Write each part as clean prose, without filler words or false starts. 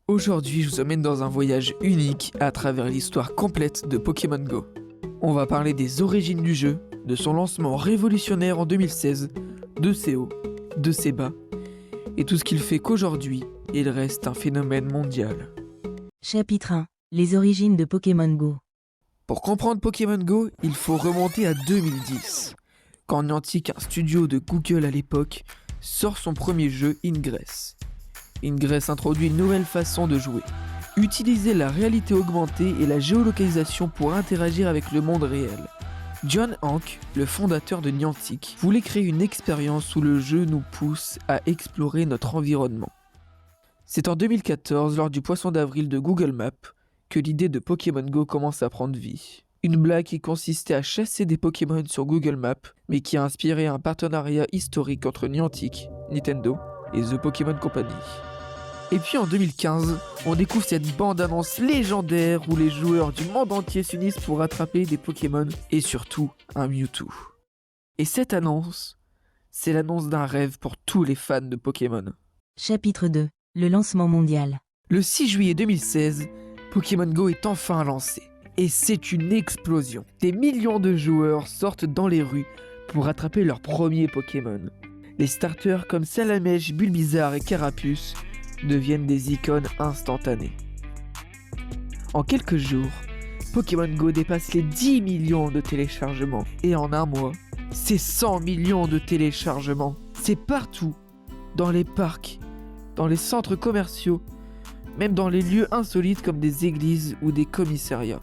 Aujourd'hui, je vous emmène dans un voyage unique à travers l'histoire complète de Pokémon Go. On va parler des origines du jeu, de son lancement révolutionnaire en 2016, de ses hauts, de ses bas, et tout ce qu'il fait qu'aujourd'hui, il reste un phénomène mondial. Chapitre 1. Les origines de Pokémon Go. Pour comprendre Pokémon Go, il faut remonter à 2010, quand Niantic, un studio de Google à l'époque, sort son premier jeu Ingress. Ingress introduit une nouvelle façon de jouer. Utiliser la réalité augmentée et la géolocalisation pour interagir avec le monde réel. John Hanke, le fondateur de Niantic, voulait créer une expérience où le jeu nous pousse à explorer notre environnement. C'est en 2014, lors du Poisson d'avril de Google Maps, que l'idée de Pokémon Go commence à prendre vie. Une blague qui consistait à chasser des Pokémon sur Google Maps, mais qui a inspiré un partenariat historique entre Niantic, Nintendo et The Pokémon Company. Et puis en 2015, on découvre cette bande-annonce légendaire où les joueurs du monde entier s'unissent pour attraper des Pokémon et surtout un Mewtwo. Et cette annonce, c'est l'annonce d'un rêve pour tous les fans de Pokémon. Chapitre 2. Le lancement mondial. Le 6 juillet 2016, Pokémon Go est enfin lancé. Et c'est une explosion. Des millions de joueurs sortent dans les rues pour attraper leurs premiers Pokémon. Les starters comme Salamèche, Bulbizarre et Carapuce deviennent des icônes instantanées. En quelques jours, Pokémon Go dépasse les 10 millions de téléchargements. Et en un mois, c'est 100 millions de téléchargements. C'est partout, dans les parcs, dans les centres commerciaux, même dans les lieux insolites comme des églises ou des commissariats.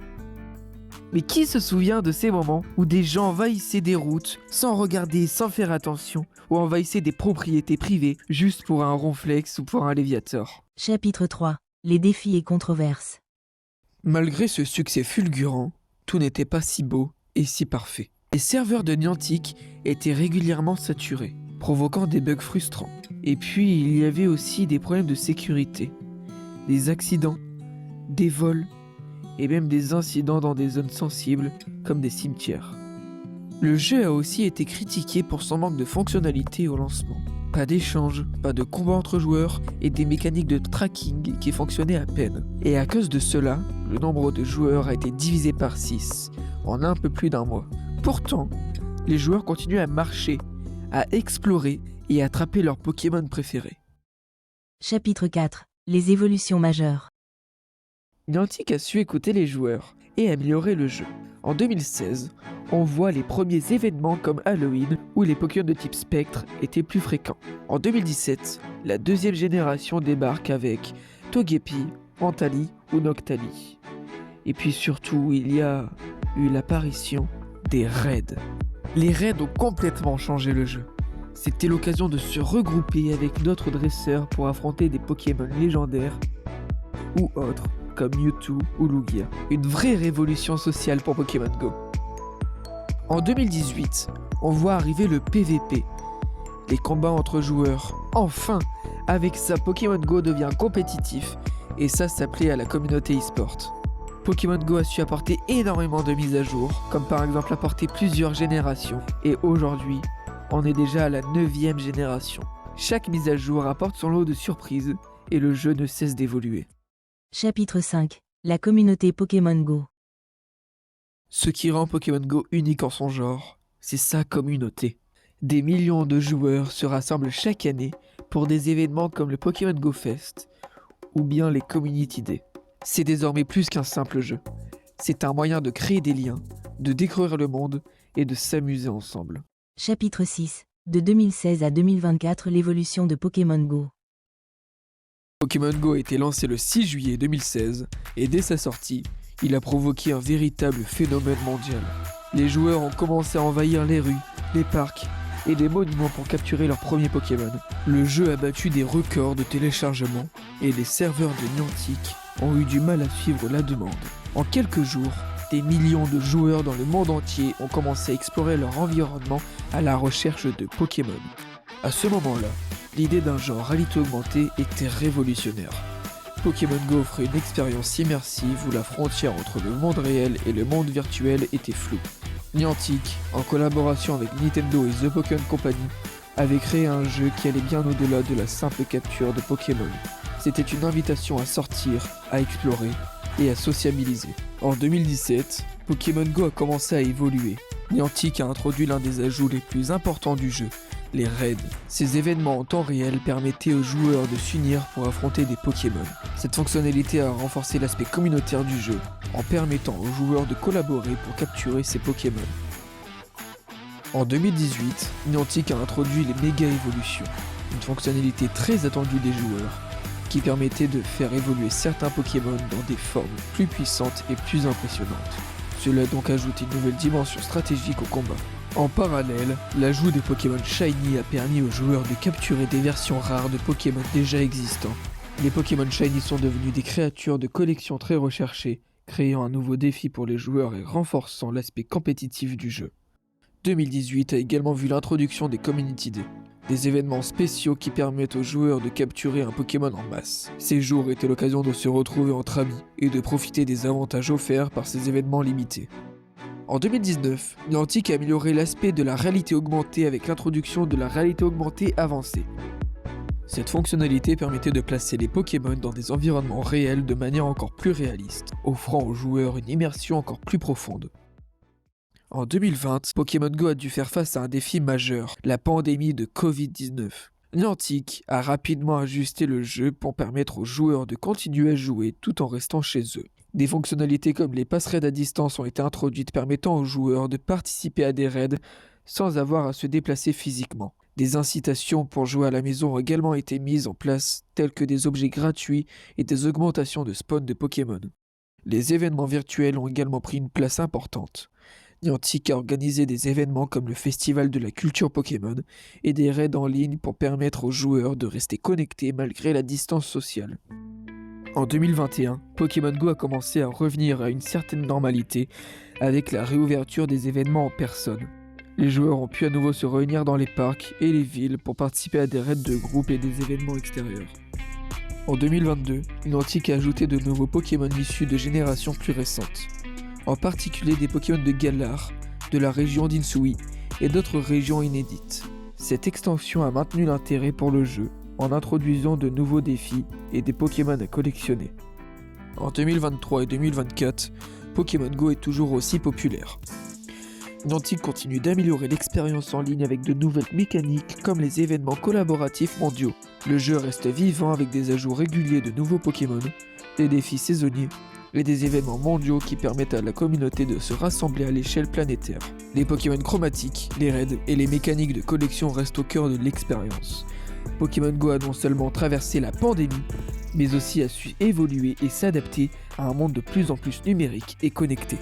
Mais qui se souvient de ces moments où des gens envahissaient des routes sans regarder, sans faire attention, ou envahissaient des propriétés privées juste pour un Ronflex ou pour un Léviator? Chapitre 3. Les défis et controverses. Malgré ce succès fulgurant, tout n'était pas si beau et si parfait. Les serveurs de Niantic étaient régulièrement saturés, provoquant des bugs frustrants. Et puis il y avait aussi des problèmes de sécurité, des accidents, des vols, et même des incidents dans des zones sensibles comme des cimetières. Le jeu a aussi été critiqué pour son manque de fonctionnalité au lancement. Pas d'échange, pas de combat entre joueurs et des mécaniques de tracking qui fonctionnaient à peine. Et à cause de cela, le nombre de joueurs a été divisé par 6 en un peu plus d'un mois. Pourtant, les joueurs continuaient à marcher, à explorer et à attraper leurs Pokémon préférés. Chapitre 4. Les évolutions majeures. Niantic a su écouter les joueurs et améliorer le jeu. En 2016, on voit les premiers événements comme Halloween où les Pokémon de type Spectre étaient plus fréquents. En 2017, la deuxième génération débarque avec Togepi, Antali ou Noctali. Et puis surtout, il y a eu l'apparition des raids. Les raids ont complètement changé le jeu. C'était l'occasion de se regrouper avec d'autres dresseurs pour affronter des Pokémon légendaires ou autres, comme Mewtwo ou Lugia. Une vraie révolution sociale pour Pokémon Go. En 2018, on voit arriver le PVP, les combats entre joueurs. Enfin, avec ça, Pokémon Go devient compétitif, et ça plaît à la communauté e-sport. Pokémon Go a su apporter énormément de mises à jour, comme par exemple apporter plusieurs générations, et aujourd'hui, on est déjà à la 9e génération. Chaque mise à jour apporte son lot de surprises, et le jeu ne cesse d'évoluer. Chapitre 5. La communauté Pokémon Go. Ce qui rend Pokémon Go unique en son genre, c'est sa communauté. Des millions de joueurs se rassemblent chaque année pour des événements comme le Pokémon Go Fest ou bien les Community Day. C'est désormais plus qu'un simple jeu. C'est un moyen de créer des liens, de découvrir le monde et de s'amuser ensemble. Chapitre 6. De 2016 à 2024, l'évolution de Pokémon Go. Pokémon Go a été lancé le 6 juillet 2016 et dès sa sortie, il a provoqué un véritable phénomène mondial. Les joueurs ont commencé à envahir les rues, les parcs et les monuments pour capturer leurs premiers Pokémon. Le jeu a battu des records de téléchargement et les serveurs de Niantic ont eu du mal à suivre la demande. En quelques jours, des millions de joueurs dans le monde entier ont commencé à explorer leur environnement à la recherche de Pokémon. À ce moment-là, l'idée d'un genre réalité augmentée était révolutionnaire. Pokémon Go offrait une expérience immersive où la frontière entre le monde réel et le monde virtuel était floue. Niantic, en collaboration avec Nintendo et The Pokémon Company, avait créé un jeu qui allait bien au-delà de la simple capture de Pokémon. C'était une invitation à sortir, à explorer et à sociabiliser. En 2017, Pokémon Go a commencé à évoluer. Niantic a introduit l'un des ajouts les plus importants du jeu, les raids. Ces événements en temps réel permettaient aux joueurs de s'unir pour affronter des Pokémon. Cette fonctionnalité a renforcé l'aspect communautaire du jeu, en permettant aux joueurs de collaborer pour capturer ces Pokémon. En 2018, Niantic a introduit les Méga Évolutions, une fonctionnalité très attendue des joueurs, qui permettait de faire évoluer certains Pokémon dans des formes plus puissantes et plus impressionnantes. Cela a donc ajouté une nouvelle dimension stratégique au combat. En parallèle, l'ajout des Pokémon Shiny a permis aux joueurs de capturer des versions rares de Pokémon déjà existants. Les Pokémon Shiny sont devenus des créatures de collection très recherchées, créant un nouveau défi pour les joueurs et renforçant l'aspect compétitif du jeu. 2018 a également vu l'introduction des Community Day, des événements spéciaux qui permettent aux joueurs de capturer un Pokémon en masse. Ces jours étaient l'occasion de se retrouver entre amis et de profiter des avantages offerts par ces événements limités. En 2019, Niantic a amélioré l'aspect de la réalité augmentée avec l'introduction de la réalité augmentée avancée. Cette fonctionnalité permettait de placer les Pokémon dans des environnements réels de manière encore plus réaliste, offrant aux joueurs une immersion encore plus profonde. En 2020, Pokémon Go a dû faire face à un défi majeur, la pandémie de Covid-19. Niantic a rapidement ajusté le jeu pour permettre aux joueurs de continuer à jouer tout en restant chez eux. Des fonctionnalités comme les pass-raids à distance ont été introduites permettant aux joueurs de participer à des raids sans avoir à se déplacer physiquement. Des incitations pour jouer à la maison ont également été mises en place, telles que des objets gratuits et des augmentations de spawn de Pokémon. Les événements virtuels ont également pris une place importante. Niantic a organisé des événements comme le Festival de la culture Pokémon et des raids en ligne pour permettre aux joueurs de rester connectés malgré la distance sociale. En 2021, Pokémon Go a commencé à revenir à une certaine normalité avec la réouverture des événements en personne. Les joueurs ont pu à nouveau se réunir dans les parcs et les villes pour participer à des raids de groupe et des événements extérieurs. En 2022, Niantic a ajouté de nouveaux Pokémon issus de générations plus récentes, en particulier des Pokémon de Galar, de la région d'Insui et d'autres régions inédites. Cette extension a maintenu l'intérêt pour le jeu en introduisant de nouveaux défis et des Pokémon à collectionner. En 2023 et 2024, Pokémon Go est toujours aussi populaire. Niantic continue d'améliorer l'expérience en ligne avec de nouvelles mécaniques comme les événements collaboratifs mondiaux. Le jeu reste vivant avec des ajouts réguliers de nouveaux Pokémon, des défis saisonniers et des événements mondiaux qui permettent à la communauté de se rassembler à l'échelle planétaire. Les Pokémon chromatiques, les raids et les mécaniques de collection restent au cœur de l'expérience. Pokémon Go a non seulement traversé la pandémie, mais aussi a su évoluer et s'adapter à un monde de plus en plus numérique et connecté.